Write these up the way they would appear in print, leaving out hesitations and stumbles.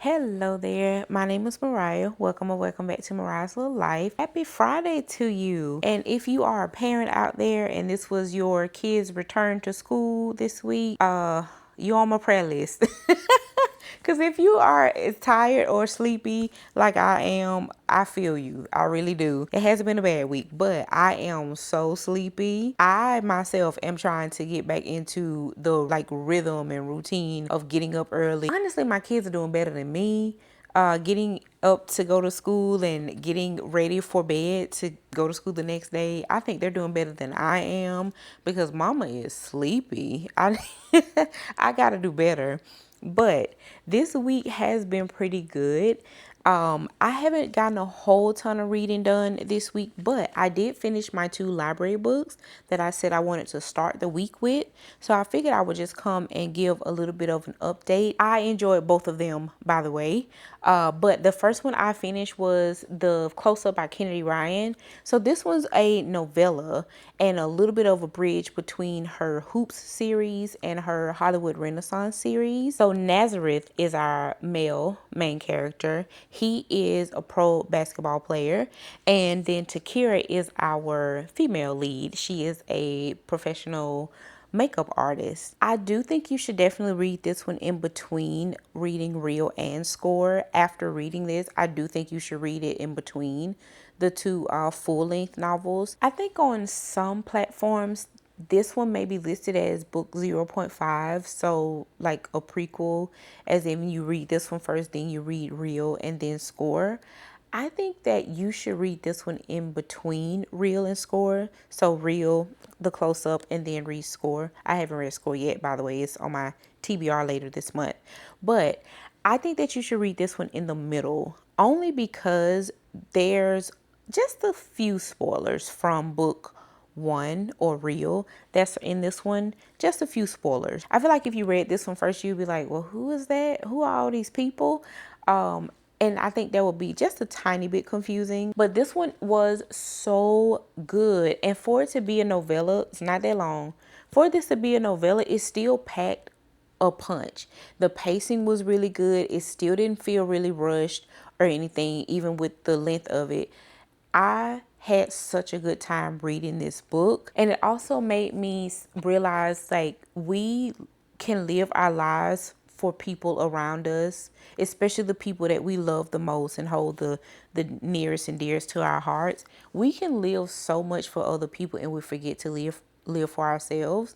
Hello there. My name is Mariah. Welcome or welcome back to Mariah's Little Life. Happy Friday to you. And if you are a parent out there and this was your kids' return to school this week, you on my prayer list. Because if you are tired or sleepy like I am, I feel you. I really do. It hasn't been a bad week, but I am so sleepy. I myself am trying to get back into the rhythm and routine of getting up early. Honestly, my kids are doing better than me. Getting up to go to school and getting ready for bed to go to school the next day. I think they're doing better than I am because mama is sleepy. I gotta do better. But this week has been pretty good. I haven't gotten a whole ton of reading done this week, but I did finish my 2 library books that I said I wanted to start the week with. So I figured I would just come and give a little bit of an update. I enjoyed both of them, by the way. But the first one I finished was The Close Up by Kennedy Ryan. So this one's a novella and a little bit of a bridge between her Hoops series and her Hollywood Renaissance series. So Nazareth is our male main character. He is a pro basketball player. And then Takira is our female lead. She is a professional makeup artist. I do think you should definitely read this one in between reading Real and Score. After reading this, I do think you should read it in between the two full-length novels. I think on some platforms, this one may be listed as book 0.5, so like a prequel, as in you read this one first, then you read Real and then Score. I think that you should read this one in between Real and Score. So Real, the close up, and then read Score. I haven't read Score yet, by the way. It's on my TBR later this month. But I think that you should read this one in the middle, only because there's just a few spoilers from book one or Real that's in this one. Just a few spoilers. I feel like if you read this one first, you'd be like, well, who is that? Who are all these people? And I think that would be just a tiny bit confusing. But this one was so good. And for it to be a novella, it's not that long. For this to be a novella, it still packed a punch. The pacing was really good. It still didn't feel really rushed or anything, even with the length of it. I had such a good time reading this book. And it also made me realize like we can live our lives for people around us, especially the people that we love the most and hold the nearest and dearest to our hearts. We can live so much for other people and we forget to live for ourselves.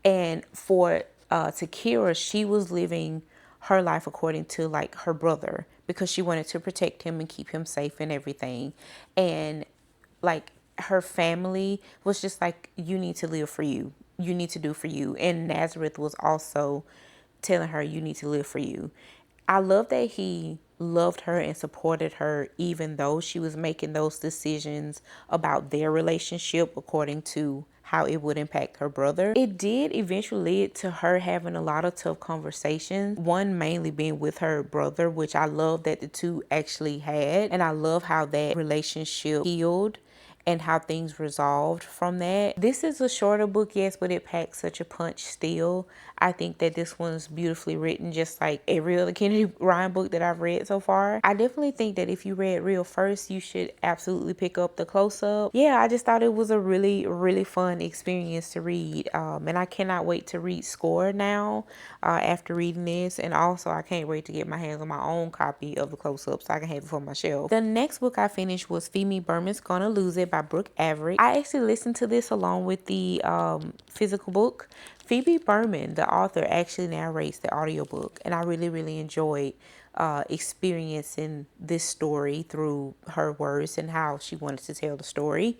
And for Takira, she was living her life according to like her brother because she wanted to protect him and keep him safe and everything. And like her family was just like, you need to live for you. You need to do for you. And Nazareth was also telling her, you need to live for you. I love that he loved her and supported her even though she was making those decisions about their relationship according to how it would impact her brother. It did eventually lead to her having a lot of tough conversations, one mainly being with her brother, which I love that the two actually had, and I love how that relationship healed and how things resolved from that. This is a shorter book, yes, but it packs such a punch still. I think that this one's beautifully written, just like every other Kennedy Ryan book that I've read so far. I definitely think that if you read Real first, you should absolutely pick up The Close Up. Yeah, I just thought it was a really, really fun experience to read. And I cannot wait to read Score now after reading this. And also, I can't wait to get my hands on my own copy of The Close Up so I can have it for my shelf. The next book I finished was Phoebe Berman's Gonna Lose It by Brooke Averitt. I actually listened to this along with the physical book. Phoebe Berman, the author, actually narrates the audiobook, and I really, really enjoyed experiencing this story through her words and how she wanted to tell the story.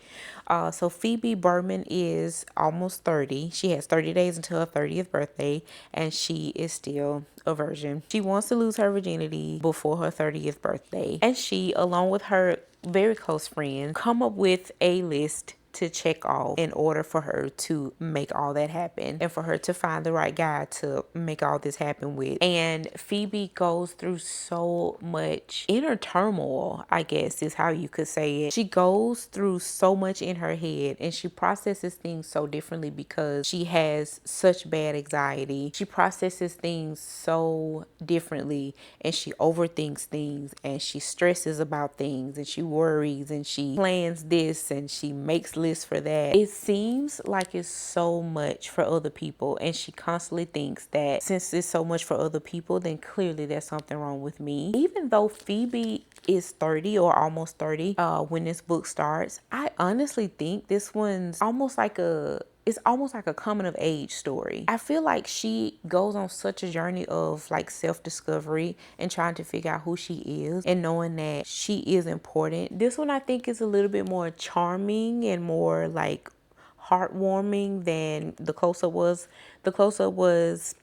So Phoebe Berman is almost 30. She has 30 days until her 30th birthday, and she is still a virgin. She wants to lose her virginity before her 30th birthday, and she, along with her very close friends, come up with a list to check off in order for her to make all that happen and for her to find the right guy to make all this happen with. And Phoebe goes through so much inner turmoil, I guess is how you could say it. She goes through so much in her head and she processes things so differently because she has such bad anxiety. She processes things so differently and she overthinks things and she stresses about things and she worries and she plans this and she makes lists for that. It seems like it's so much for other people and she constantly thinks that since it's so much for other people, then clearly there's something wrong with me. Even though Phoebe is 30 or almost 30 when this book starts, I honestly think this one's almost like a coming of age story. I feel like she goes on such a journey of like self-discovery and trying to figure out who she is and knowing that she is important. This one I think is a little bit more charming and more like heartwarming than the close-up was. The close-up was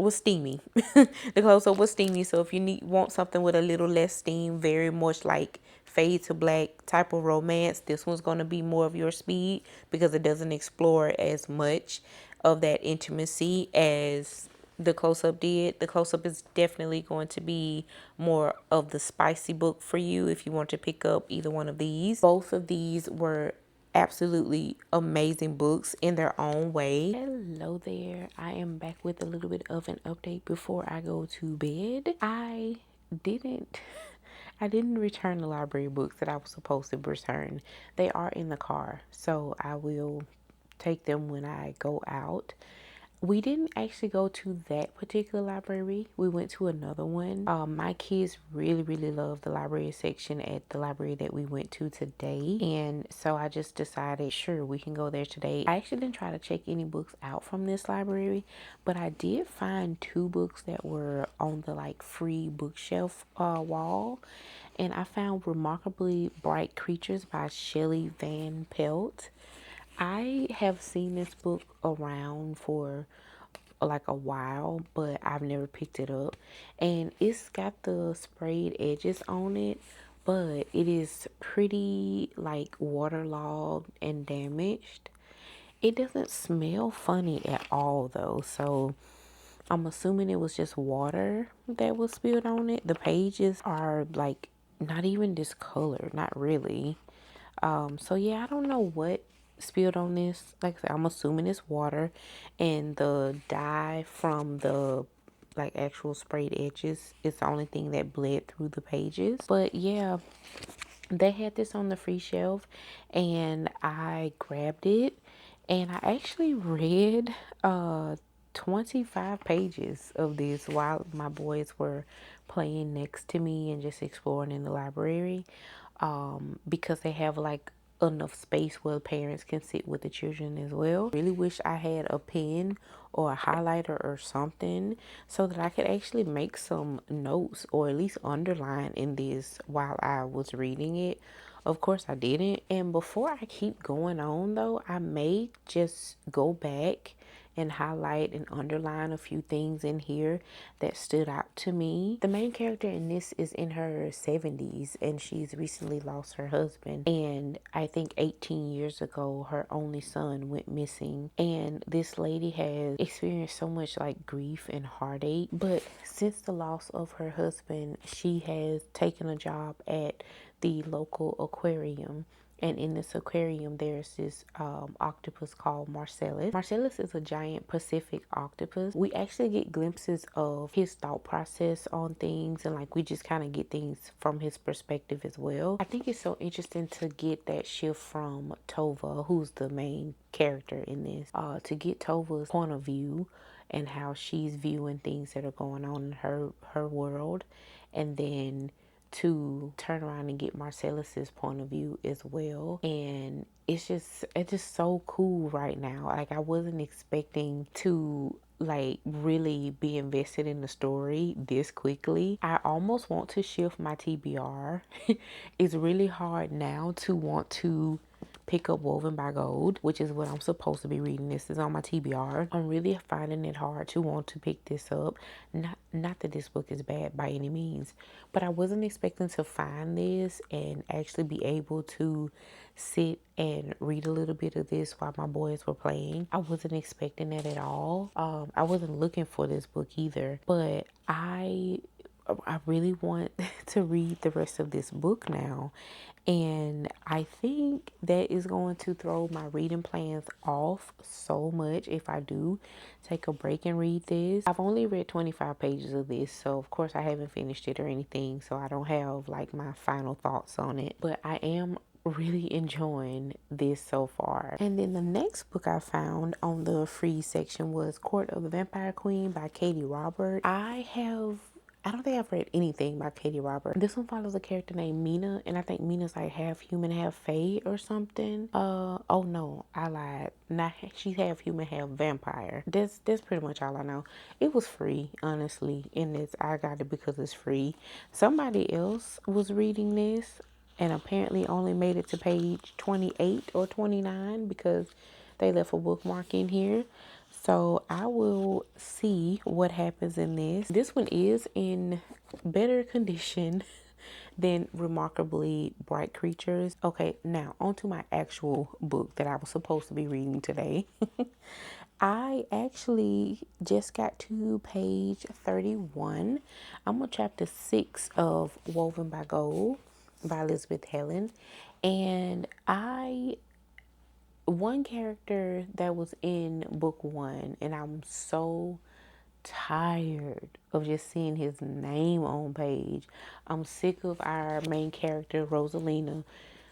steamy. The close-up was steamy. So if you want something with a little less steam, very much like fade to black type of romance, this one's going to be more of your speed because it doesn't explore as much of that intimacy as the close-up did. The close-up is definitely going to be more of the spicy book for you if you want to pick up either one of these. Both of these were absolutely amazing books in their own way. Hello there. I am back with a little bit of an update before I go to bed. I didn't return the library books that I was supposed to return. They are in the car, so I will take them when I go out. We didn't actually go to that particular library. We went to another one. My kids really, really love the library section at the library that we went to today. And so I just decided, sure, we can go there today. I actually didn't try to check any books out from this library, but I did find 2 books that were on the like free bookshelf wall. And I found Remarkably Bright Creatures by Shelby Van Pelt. I have seen this book around for like a while, but I've never picked it up. And it's got the sprayed edges on it, but it is pretty like waterlogged and damaged. It doesn't smell funny at all though, so I'm assuming it was just water that was spilled on it. The pages are like not even discolored, not really. So yeah, I don't know what spilled on this. Like I said, I'm assuming it's water and the dye from the like actual sprayed edges is the only thing that bled through the pages. But yeah, they had this on the free shelf and I grabbed it and I actually read 25 pages of this while my boys were playing next to me and just exploring in the library, because they have like enough space where parents can sit with the children as well. Really wish I had a pen or a highlighter or something so that I could actually make some notes or at least underline in this while I was reading it. Of course I didn't. And before I keep going on though, I may just go back and highlight and underline a few things in here that stood out to me. The main character in this is in her 70s and she's recently lost her husband. And I think 18 years ago, her only son went missing. And this lady has experienced so much like grief and heartache. But since the loss of her husband, she has taken a job at the local aquarium. And in this aquarium, there's this octopus called Marcellus. Marcellus is a giant Pacific octopus. We actually get glimpses of his thought process on things and like we just kind of get things from his perspective as well. I think it's so interesting to get that shift from Tova, who's the main character in this, to get Tova's point of view and how she's viewing things that are going on in her world, and then to turn around and get Marcellus's point of view as well. And it's just so cool right now. Like I wasn't expecting to like really be invested in the story this quickly. I almost want to shift my TBR. It's really hard now to want to pick up Woven by Gold, which is what I'm supposed to be reading. This is on my TBR. I'm really finding it hard to want to pick this up. Not that this book is bad by any means, but I wasn't expecting to find this and actually be able to sit and read a little bit of this while my boys were playing. I wasn't expecting that at all. I wasn't looking for this book either, but I really want to read the rest of this book now. And I think that is going to throw my reading plans off so much if I do take a break and read this. I've only read 25 pages of this, so of course I haven't finished it or anything, so I don't have like my final thoughts on it. But I am really enjoying this so far. And then the next book I found on the free section was Court of the Vampire Queen by Katee Robert. I don't think I've read anything by Katee Robert. This one follows a character named Mina, and I think Mina's like half human, half fae or something. Oh no, I lied. Not she's half human, half vampire. That's pretty much all I know. It was free, honestly, and I got it because it's free. Somebody else was reading this and apparently only made it to page 28 or 29 because they left a bookmark in here. So I will see what happens in this. This one is in better condition than Remarkably Bright Creatures. Okay, now onto my actual book that I was supposed to be reading today. I actually just got to page 31. I'm on chapter 6 of Woven by Gold by Elizabeth Helen. And one character that was in book 1, and I'm so tired of just seeing his name on page. I'm sick of our main character, Rosalina,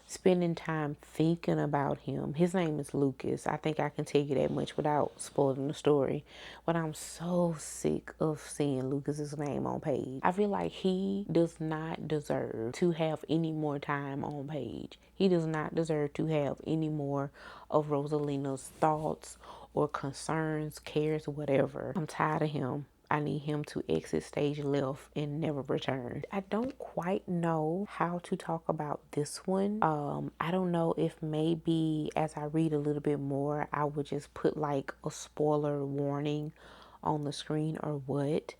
spending time thinking about him. His name is Lucas. I think I can tell you that much without spoiling the story. But I'm so sick of seeing Lucas's name on page. I feel like he does not deserve to have any more time on page. He does not deserve to have any more of Rosalina's thoughts or concerns, cares, whatever. I'm tired of him. I need him to exit stage left and never return. I don't quite know how to talk about this one. I don't know if maybe as I read a little bit more, I would just put like a spoiler warning on the screen or what.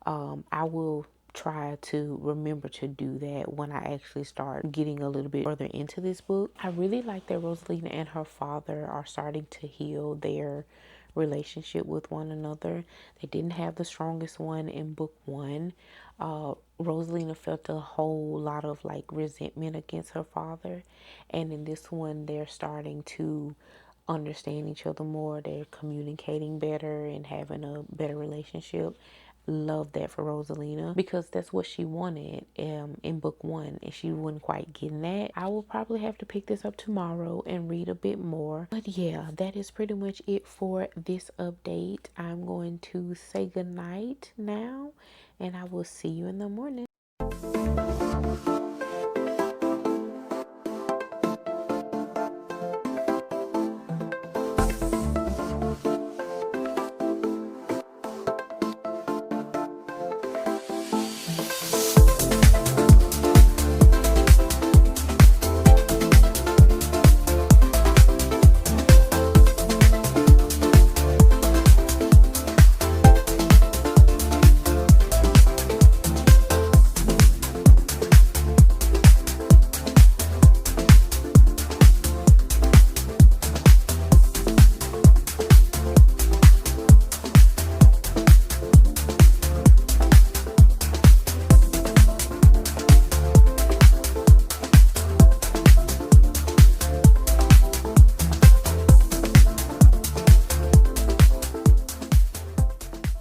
I will try to remember to do that when I actually start getting a little bit further into this book. I really like that Rosalina and her father are starting to heal their relationship with one another. They didn't have the strongest one in book 1. Rosalina felt a whole lot of like resentment against her father, and in this one they're starting to understand each other more. They're communicating better and having a better relationship. Love that for Rosalina because that's what she wanted in book 1, and she wasn't quite getting that. I will probably have to pick this up tomorrow and read a bit more. But yeah, that is pretty much it for this update. I'm going to say goodnight now, and I will see you in the morning.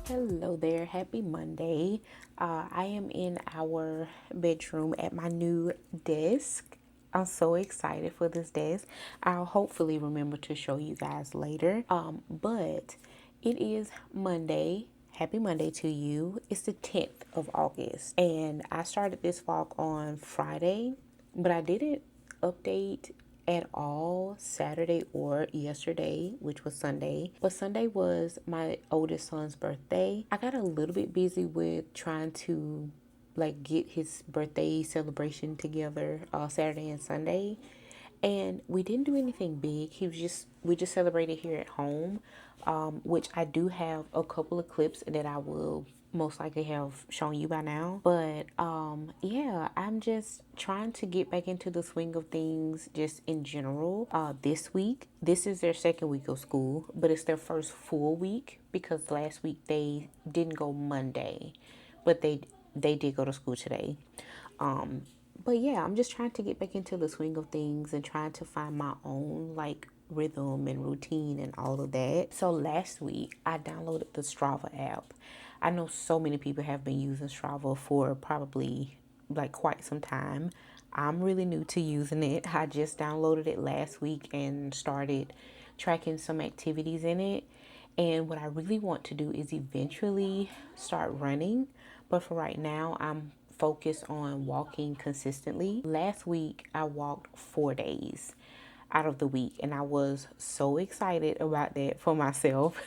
Hello there, happy Monday. I am in our bedroom at my new desk. I'm so excited for this desk. I'll hopefully remember to show you guys later. But it is Monday. Happy Monday to you. It's the 10th of August, and I started this vlog on Friday, but I didn't update at all Saturday or yesterday, which was Sunday. But Sunday was my oldest son's birthday. I got a little bit busy with trying to like get his birthday celebration together Saturday and Sunday. And we didn't do anything big. We just celebrated here at home, which I do have a couple of clips that I will most likely have shown you by now. But yeah, I'm just trying to get back into the swing of things just in general. This week, this is their second week of school, but it's their first full week because last week they didn't go Monday, but they did go to school today. Um, but yeah, I'm just trying to get back into the swing of things and trying to find my own like rhythm and routine and all of that. So last week I downloaded the Strava app. I know so many people have been using Strava for probably like quite some time. I'm really new to using it. I just downloaded it last week and started tracking some activities in it. And what I really want to do is eventually start running. But for right now, I'm focused on walking consistently. Last week, I walked 4 days out of the week, and I was so excited about that for myself.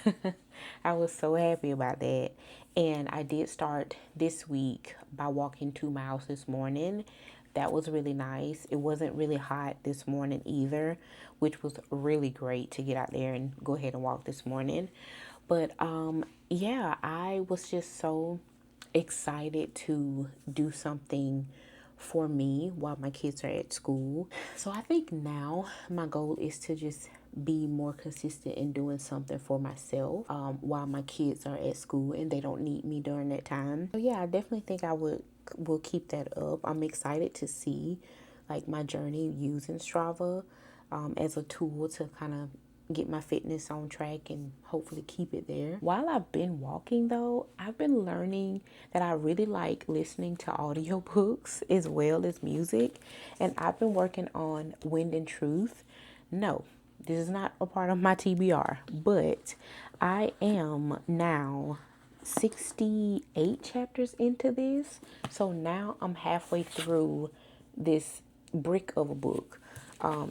I was so happy about that. And I did start this week by walking 2 miles this morning. That was really nice. It wasn't really hot this morning either, which was really great to get out there and go ahead and walk this morning. But yeah, I was just so excited to do something for me while my kids are at school. So I think now my goal is to just be more consistent in doing something for myself while my kids are at school and they don't need me during that time. So yeah, I definitely think I will keep that up. I'm excited to see like my journey using Strava as a tool to kind of get my fitness on track and hopefully keep it there. While I've been walking though, I've been learning that I really like listening to audiobooks as well as music. And I've been working on Wind and Truth. No, this is not a part of my TBR, but I am now 68 chapters into this. So now I'm halfway through this brick of a book.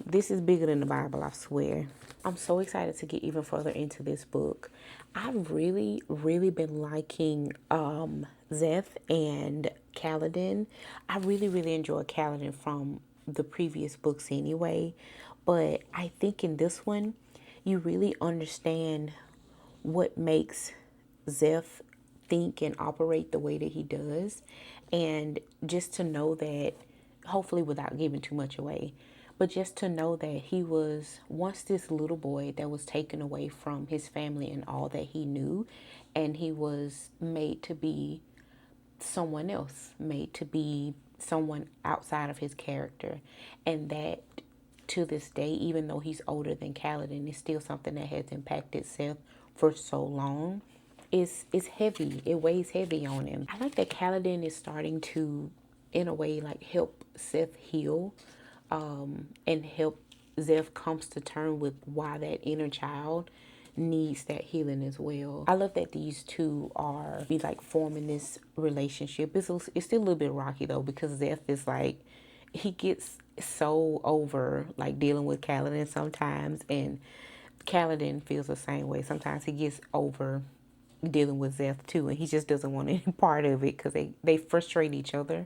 This is bigger than the Bible, I swear. I'm so excited to get even further into this book. I've really, really been liking Zeth and Kaladin. I really, really enjoy Kaladin from the previous books anyway. But I think in this one, you really understand what makes Zeph think and operate the way that he does. And just to know that, hopefully without giving too much away, but just to know that he was once this little boy that was taken away from his family and all that he knew, and he was made to be someone else, made to be someone outside of his character. And that to this day, even though he's older than Kaladin, it's still something that has impacted Seth for so long. It's heavy. It weighs heavy on him. I like that Kaladin is starting to, in a way, like help Seth heal, and help Zeph comes to terms with why that inner child needs that healing as well. I love that these two are be like forming this relationship. It's still a little bit rocky though because Zeph is like he gets so over like dealing with Kaladin sometimes, and Kaladin feels the same way. Sometimes he gets over dealing with Zeth too, and he just doesn't want any part of it because they frustrate each other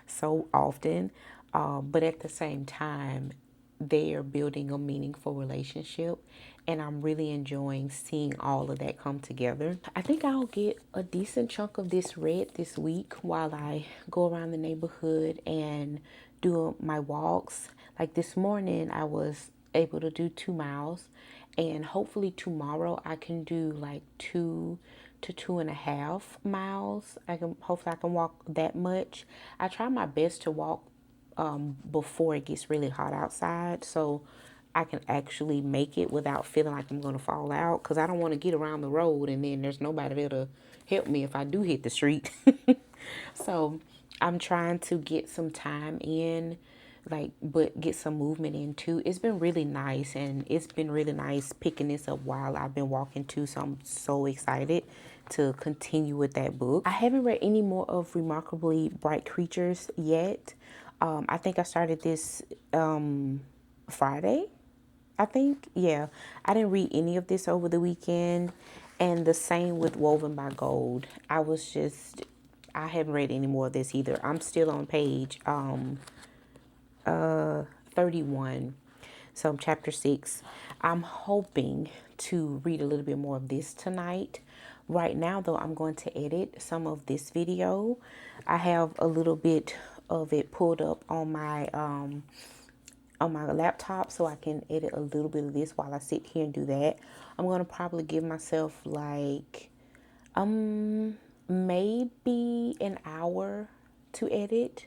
so often. But at the same time, they are building a meaningful relationship, and I'm really enjoying seeing all of that come together. I think I'll get a decent chunk of this read this week while I go around the neighborhood and do my walks. Like this morning, I was able to do 2 miles, and hopefully tomorrow I can do like 2 to 2.5 miles. Hopefully I can walk that much. I try my best to walk before it gets really hot outside, so I can actually make it without feeling like I'm going to fall out, because I don't want to get around the road and then there's nobody there to help me if I do hit the street. So I'm trying to get some time in, like, but get some movement in too. It's been really nice, and it's been really nice picking this up while I've been walking too. So I'm so excited to continue with that book. I haven't read any more of Remarkably Bright Creatures yet. I think I started this Friday. I think, yeah. I didn't read any of this over the weekend, and the same with Woven by Gold. I haven't read any more of this either. I'm still on page 31. So I'm chapter 6. I'm hoping to read a little bit more of this tonight. Right now, though, I'm going to edit some of this video. I have a little bit of it pulled up on my laptop, so I can edit a little bit of this while I sit here and do that. I'm gonna probably give myself like maybe an hour to edit.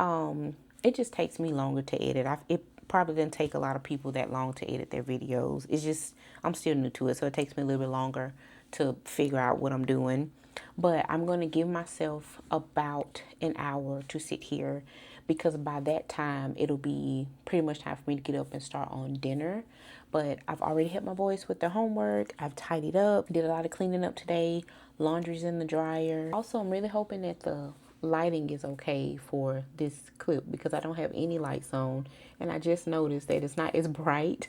It just takes me longer to edit. It probably didn't take a lot of people that long to edit their videos. It's just I'm still new to it, so it takes me a little bit longer to figure out what I'm doing. But I'm going to give myself about an hour to sit here, because by that time it'll be pretty much time for me to get up and start on dinner. But I've already helped my boys with their homework. I've tidied up, did a lot of cleaning up today. Laundry's in the dryer. Also, I'm really hoping that the lighting is okay for this clip, because I don't have any lights on, and I just noticed that it's not as bright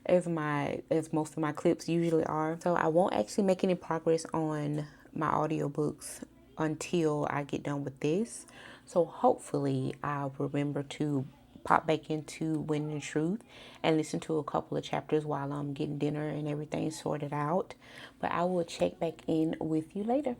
as most of my clips usually are. So I won't actually make any progress on my audiobooks until I get done with this. So hopefully I'll remember to pop back into Wind and Truth and listen to a couple of chapters while I'm getting dinner and everything sorted out. But I will check back in with you later.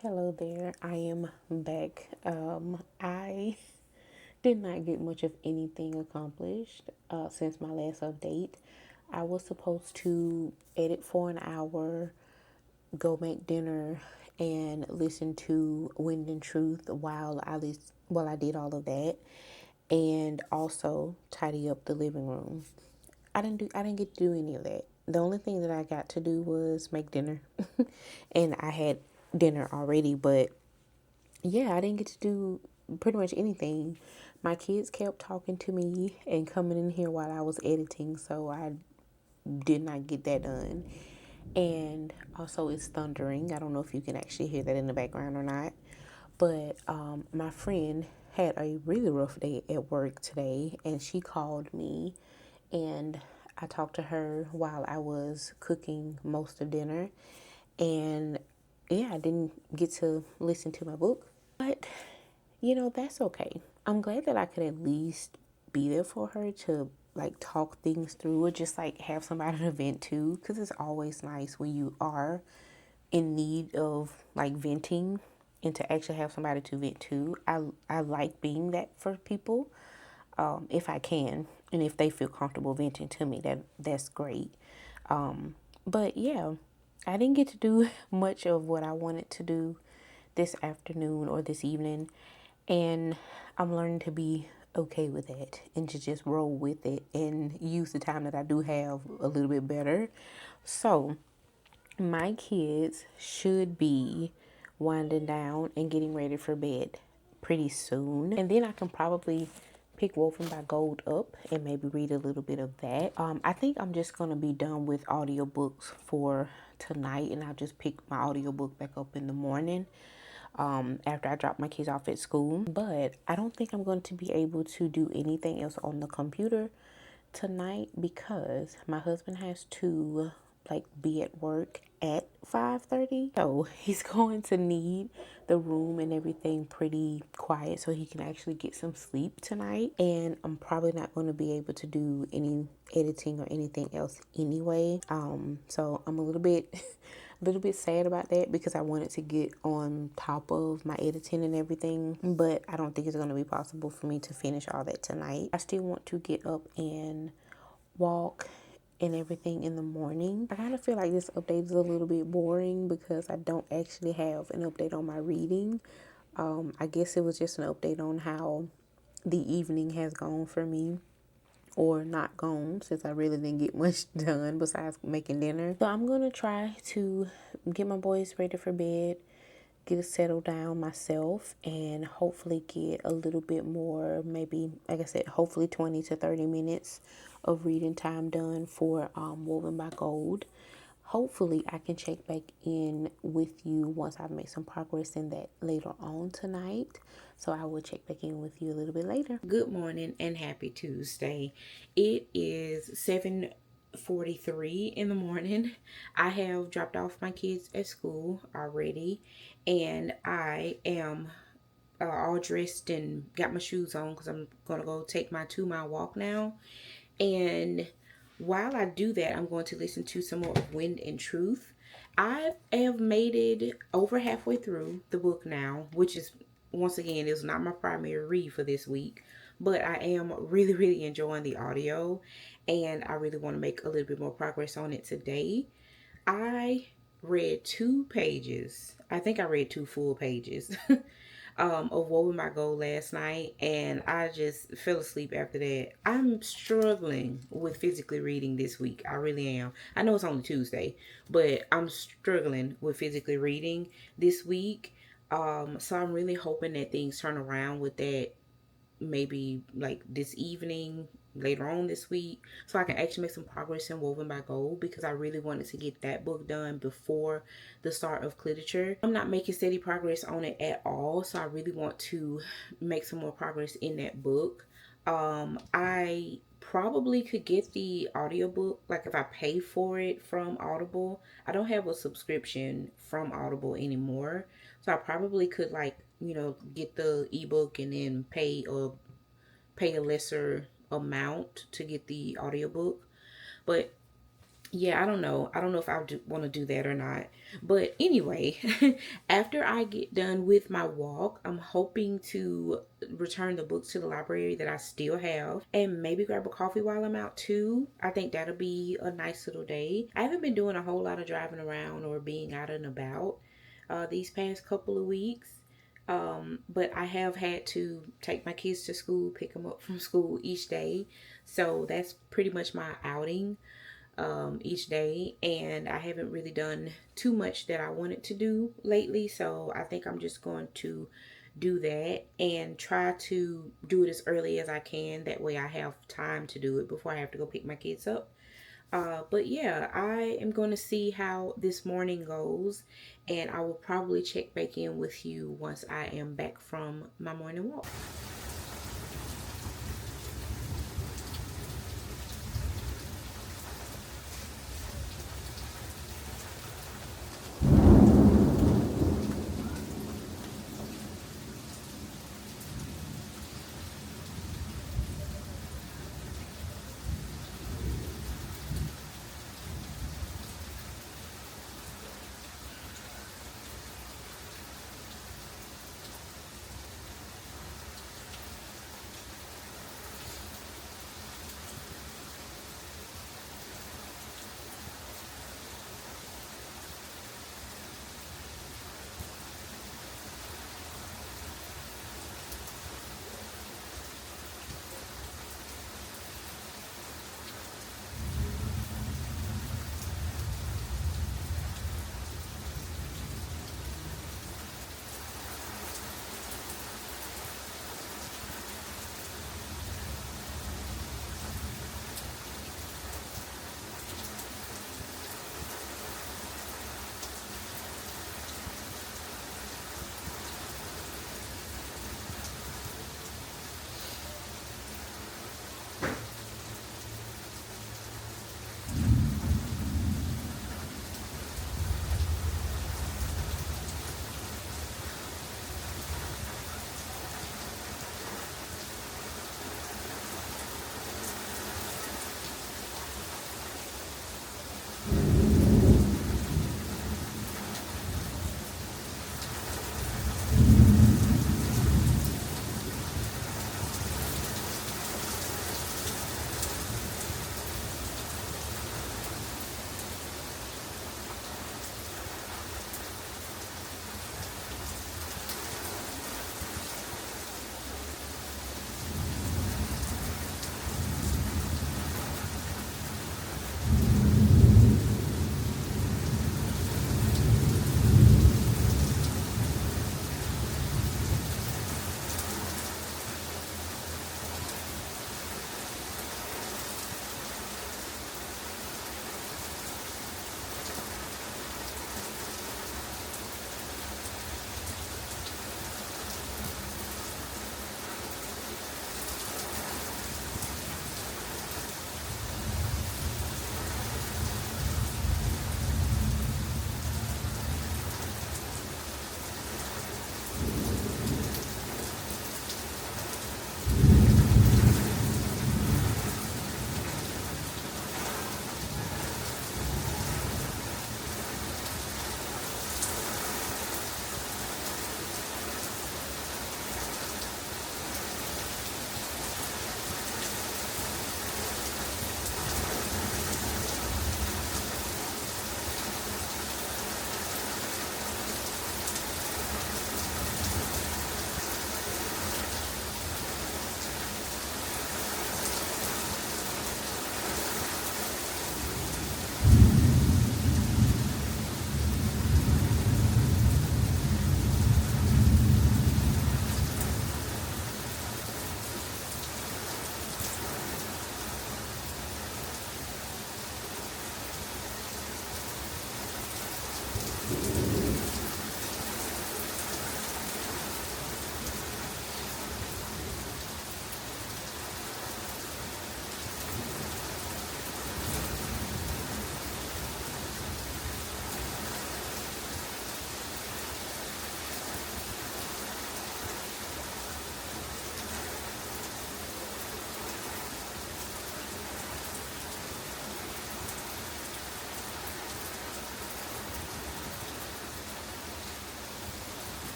Hello there, I am back. I did not get much of anything accomplished since my last update. I was supposed to edit for an hour, go make dinner, and listen to Wind and Truth while I did all of that, and also tidy up the living room. I didn't get to do any of that. The only thing that I got to do was make dinner. And I had dinner already, but yeah, I didn't get to do pretty much anything. My kids kept talking to me and coming in here while I was editing, so I did not get that done. And also, it's thundering. I don't know if you can actually hear that in the background or not. But my friend had a really rough day at work today, and she called me, and I talked to her while I was cooking most of dinner. And yeah, I didn't get to listen to my book, but that's okay. I'm glad that I could at least be there for her to like talk things through, or just like have somebody to vent to, because it's always nice when you are in need of like venting and to actually have somebody to vent to. I like being that for people, if I can, and if they feel comfortable venting to me, that's great. But yeah, I didn't get to do much of what I wanted to do this afternoon or this evening, and I'm learning to be okay with that and to just roll with it and use the time that I do have a little bit better. So my kids should be winding down and getting ready for bed pretty soon. And then I can probably pick Woven by Gold up and maybe read a little bit of that. I think I'm just going to be done with audiobooks for tonight, and I'll just pick my audiobook back up in the morning after I drop my kids off at school. But I don't think I'm going to be able to do anything else on the computer tonight because my husband has to be at work at 5:30, so he's going to need the room and everything pretty quiet so he can actually get some sleep tonight. And I'm probably not going to be able to do any editing or anything else anyway. So I'm a little bit a little bit sad about that because I wanted to get on top of my editing and everything, but I don't think it's going to be possible for me to finish all that tonight. I still want to get up and walk and everything in the morning. I kind of feel like this update is a little bit boring because I don't actually have an update on my reading. I guess it was just an update on how the evening has gone for me, or not gone, since I really didn't get much done besides making dinner. So I'm gonna try to get my boys ready for bed, get settled down myself, and hopefully get a little bit more, maybe, like I said, hopefully 20 to 30 minutes of reading time done for Woven by Gold. Hopefully I can check back in with you once I've made some progress in that later on tonight. So I will check back in with you a little bit later. Good morning and happy Tuesday. It is 7:43 in the morning. I have dropped off my kids at school already, and I am all dressed and got my shoes on because I'm gonna go take my 2-mile walk now. And while I do that, I'm going to listen to some more of Wind and Truth. I have made it over halfway through the book now, which is, once again, is not my primary read for this week, but I am really, really enjoying the audio, and I really want to make a little bit more progress on it today. I read 2 pages. I think I read 2 full pages of Woven by Gold last night, and I just fell asleep after that. I'm struggling with physically reading this week. I really am. I know it's only Tuesday, but I'm struggling with physically reading this week. So I'm really hoping that things turn around with that, maybe like this evening, later on this week, so I can actually make some progress in Woven by Gold, because I really wanted to get that book done before the start of literature. I'm not making steady progress on it at all, so I really want to make some more progress in that book. I probably could get the audiobook, like if I pay for it from Audible. I don't have a subscription from Audible anymore, so I probably could, like, get the ebook and then pay a lesser amount to get the audiobook. But yeah, I don't know if I want to do that or not. But anyway, after I get done with my walk, I'm hoping to return the books to the library that I still have, and maybe grab a coffee while I'm out too. I think that'll be a nice little day. I haven't been doing a whole lot of driving around or being out and about these past couple of weeks. But I have had to take my kids to school, pick them up from school each day. So that's pretty much my outing each day. And I haven't really done too much that I wanted to do lately. So I think I'm just going to do that and try to do it as early as I can. That way I have time to do it before I have to go pick my kids up. But yeah, I am going to see how this morning goes, and I will probably check back in with you once I am back from my morning walk.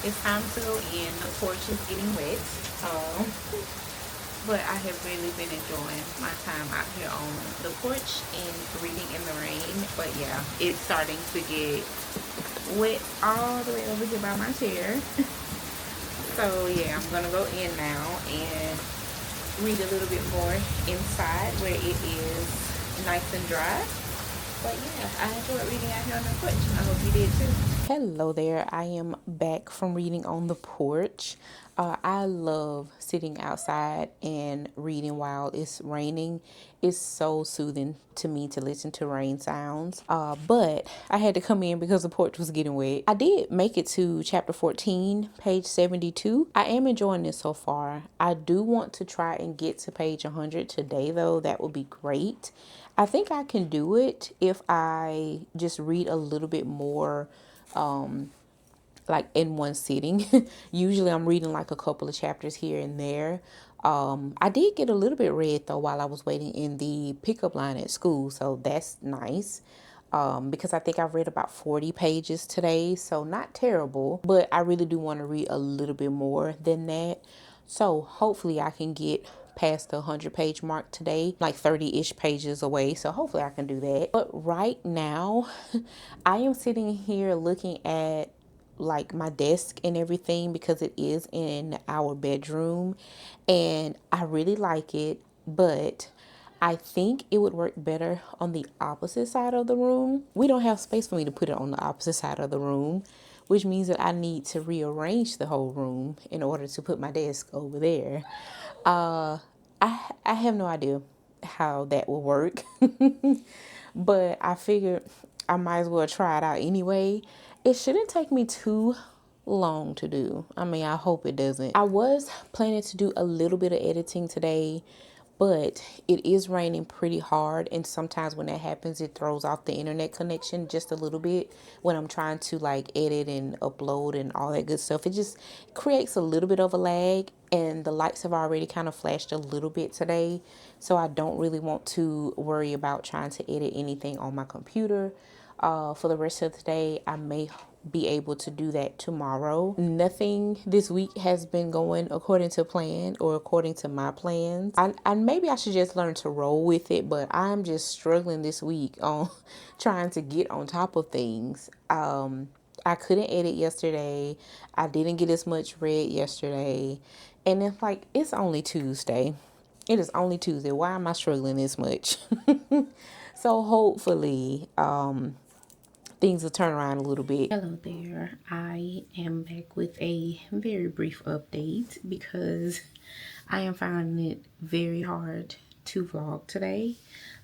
it's time to go in. The porch is getting wet. Um, but I have really been enjoying my time out here on the porch and reading in the rain. But yeah, it's starting to get wet all the way over here by my chair. So yeah, I'm gonna go in now and read a little bit more inside where it is nice and dry. But yeah, I enjoyed reading out here on the porch. I hope you did too. Hello there. I am back from reading on the porch. I love sitting outside and reading while it's raining. It's so soothing to me to listen to rain sounds. But I had to come in because the porch was getting wet. I did make it to chapter 14, page 72. I am enjoying this so far. I do want to try and get to page 100 today, though. That would be great. I think I can do it if I just read a little bit more like in one sitting. Usually I'm reading like a couple of chapters here and there. I did get a little bit read though while I was waiting in the pickup line at school, so that's nice. Because I think I've read about 40 pages today, so not terrible, but I really do want to read a little bit more than that. So hopefully I can get past the 100-page mark today, like 30-ish pages away. So hopefully I can do that. But right now, I am sitting here looking at like my desk and everything because it is in our bedroom and I really like it, but I think it would work better on the opposite side of the room. We don't have space for me to put it on the opposite side of the room, which means that I need to rearrange the whole room in order to put my desk over there. I have no idea how that will work, but I figured I might as well try it out anyway. It shouldn't take me too long to do. I mean, I hope it doesn't. I was planning to do a little bit of editing today, but it is raining pretty hard, and sometimes when that happens it throws off the internet connection just a little bit when I'm trying to like edit and upload and all that good stuff. It just creates a little bit of a lag, and the lights have already kind of flashed a little bit today, so I don't really want to worry about trying to edit anything on my computer. For the rest of the day, I may be able to do that tomorrow. Nothing this week has been going according to plan or according to my plans. I maybe I should just learn to roll with it, but I'm just struggling this week on trying to get on top of things. I couldn't edit yesterday. I didn't get as much read yesterday. And it's like, it's only Tuesday. It is only Tuesday. Why am I struggling this much? So hopefully, things will turn around a little bit. Hello there. I am back with a very brief update because I am finding it very hard to vlog today.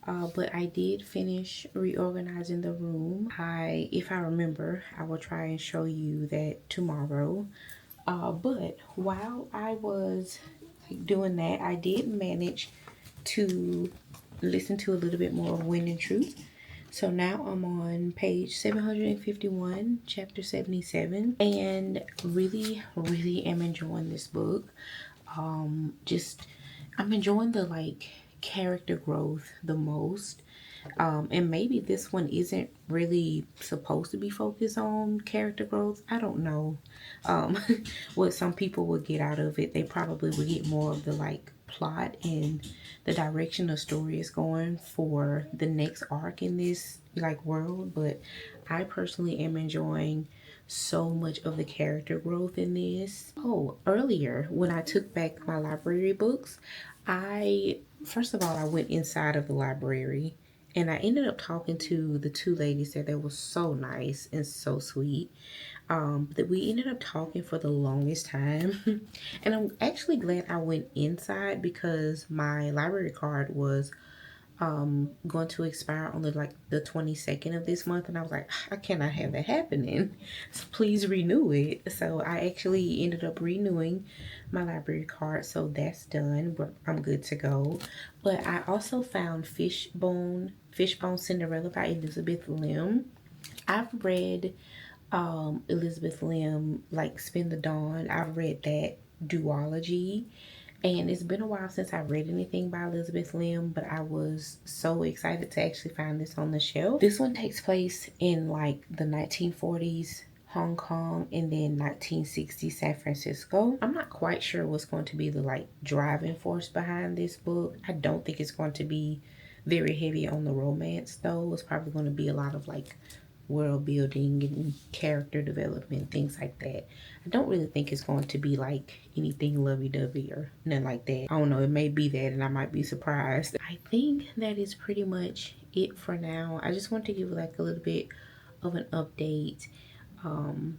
But I did finish reorganizing the room. If I remember, I will try and show you that tomorrow. But while I was doing that, I did manage to listen to a little bit more of Wind and Truth. So now I'm on page 751, chapter 77, and really, really am enjoying this book. I'm enjoying the like character growth the most. And maybe this one isn't really supposed to be focused on character growth. I don't know what some people would get out of it. They probably would get more of the like plot and the direction the story is going for the next arc in this like world. But I personally am enjoying so much of the character growth in this. Oh, earlier when I took back my library books, first of all, I went inside of the library and I ended up talking to the two ladies there. That was so nice and so sweet. That we ended up talking for the longest time. And I'm actually glad I went inside because my library card was going to expire on the 22nd of this month, and I was like, I cannot have that happening, so please renew it. So I actually ended up renewing my library card, so that's done. I'm good to go. But I also found Fishbone Cinderella by Elizabeth Lim. I've read Elizabeth Lim, like Spend the Dawn. I've read that duology, and it's been a while since I read anything by Elizabeth Lim, but I was so excited to actually find this on the shelf. This one takes place in like the 1940s Hong Kong, and then 1960 San Francisco. I'm not quite sure what's going to be the like driving force behind this book. I don't think it's going to be very heavy on the romance though. It's probably going to be a lot of like world building and character development, things like that. I don't really think it's going to be like anything lovey-dovey or nothing like that. I don't know, it may be that and I might be surprised. I think that is pretty much it for now. I just want to give like a little bit of an update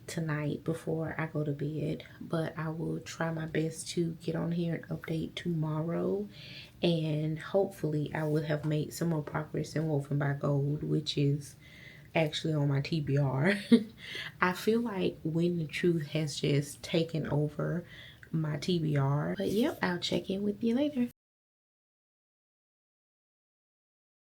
tonight before I go to bed, but I will try my best to get on here and update tomorrow, and hopefully I will have made some more progress in Woven by Gold, which is actually on my TBR. I feel like When the Truth has just taken over my TBR. But yep, I'll check in with you later.